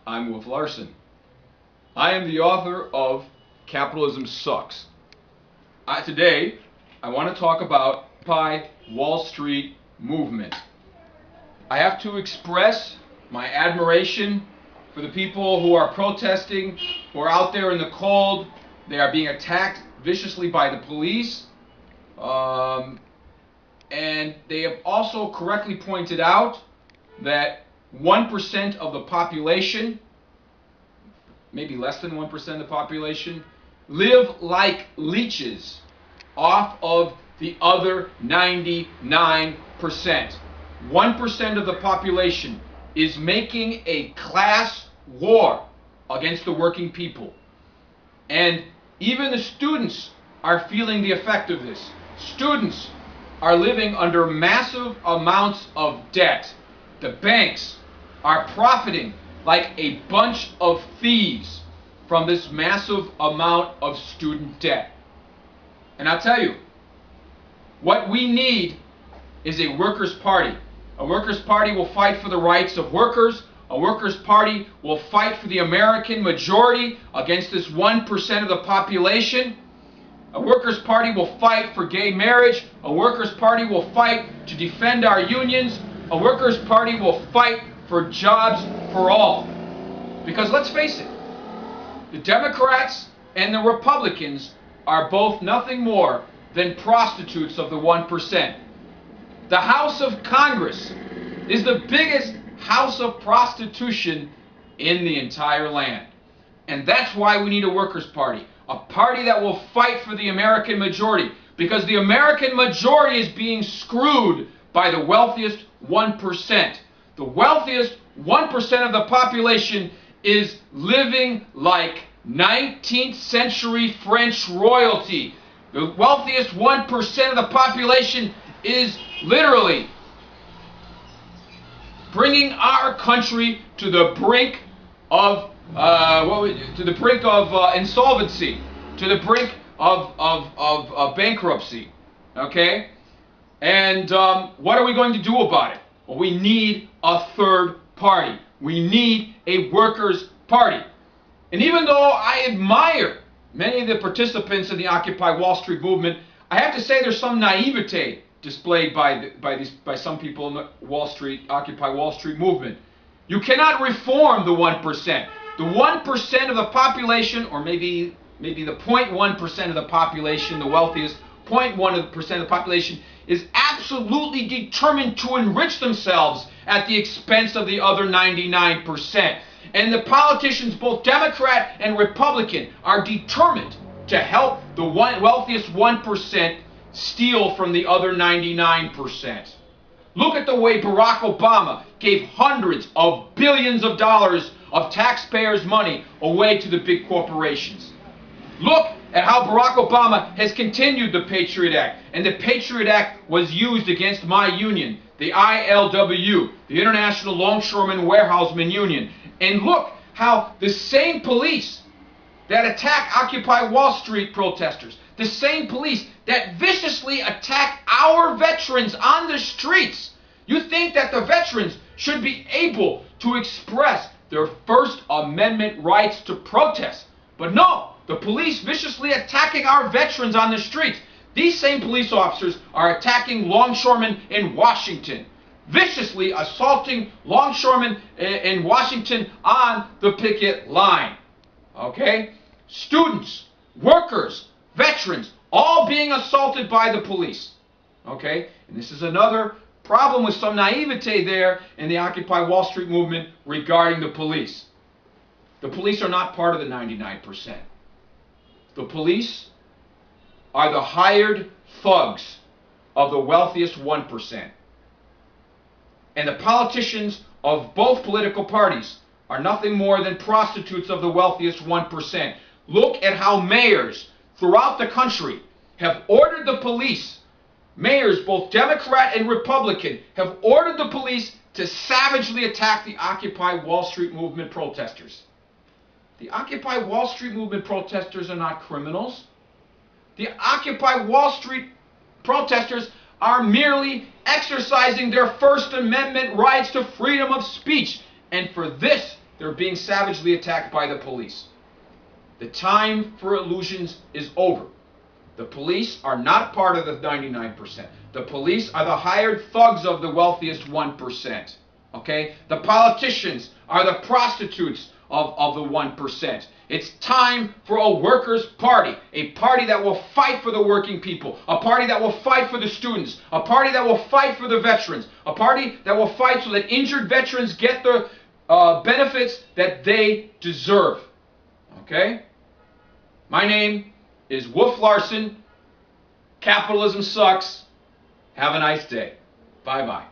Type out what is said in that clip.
I'm Wolf Larson. I am the author of Capitalism Sucks. Today, I want to talk about Occupy Wall Street movement. I have to express my admiration for the people who are protesting, who are out there in the cold. They are being attacked viciously by the police. And they have also correctly pointed out that 1% of the population, maybe less than 1% of the population, live like leeches off of the other 99%. 1% of the population is making a class war against the working people. And even the students are feeling the effect of this. Students are living under massive amounts of debt. The banks are profiting like a bunch of thieves from this massive amount of student debt. And I'll tell you, what we need is a workers' party. A workers' party will fight for the rights of workers. A workers' party will fight for the American majority against this 1% of the population. A workers' party will fight for gay marriage. A workers' party will fight to defend our unions. A workers' party will fight for jobs for all. Because let's face it, the Democrats and the Republicans are both nothing more than prostitutes of the 1%. The House of Congress is the biggest house of prostitution in the entire land. And that's why we need a workers' party. A party that will fight for the American majority. Because the American majority is being screwed by the wealthiest 1%. The wealthiest 1% of the population is living like 19th century French royalty. The wealthiest 1% of the population is literally bringing our country to the brink of insolvency, to the brink of bankruptcy. Okay? And what are we going to do about it? Well, we need a third party. We need a workers' party. And even though I admire many of the participants in the Occupy Wall Street movement, I have to say there's some naivete displayed by some people in the Occupy Wall Street movement. You cannot reform the 1%. The 1% of the population, or maybe the 0.1% of the population, the wealthiest 0.1% of the population, is absolutely determined to enrich themselves at the expense of the other 99%. And the politicians, both Democrat and Republican, are determined to help the wealthiest 1% steal from the other 99%. Look at the way Barack Obama gave hundreds of billions of dollars of taxpayers' money away to the big corporations. Look at how Barack Obama has continued the Patriot Act. And the Patriot Act was used against my union, the ILWU, the International Longshoremen Warehousemen Union. And look how the same police that attack Occupy Wall Street protesters, the same police that viciously attack our veterans on the streets, you think that the veterans should be able to express their First Amendment rights to protest. But no, the police viciously attacking our veterans on the streets. These same police officers are attacking longshoremen in Washington, viciously assaulting longshoremen in Washington on the picket line. Okay? Students, workers, veterans, all being assaulted by the police. Okay? And this is another problem with some naivete there in the Occupy Wall Street movement regarding the police. The police are not part of the 99%. The police are the hired thugs of the wealthiest 1%. And the politicians of both political parties are nothing more than prostitutes of the wealthiest 1%. Look at how mayors throughout the country have ordered the police, mayors both Democrat and Republican, have ordered the police to savagely attack the Occupy Wall Street movement protesters. The Occupy Wall Street movement protesters are not criminals. The Occupy Wall Street protesters are merely exercising their First Amendment rights to freedom of speech. And for this, they're being savagely attacked by the police. The time for illusions is over. The police are not part of the 99%. The police are the hired thugs of the wealthiest 1%. Okay? The politicians are the prostitutes of the 1%. It's time for a workers' party. A party that will fight for the working people. A party that will fight for the students. A party that will fight for the veterans. A party that will fight so that injured veterans get the benefits that they deserve. Okay? My name is Wolf Larson. Capitalism sucks. Have a nice day. Bye-bye.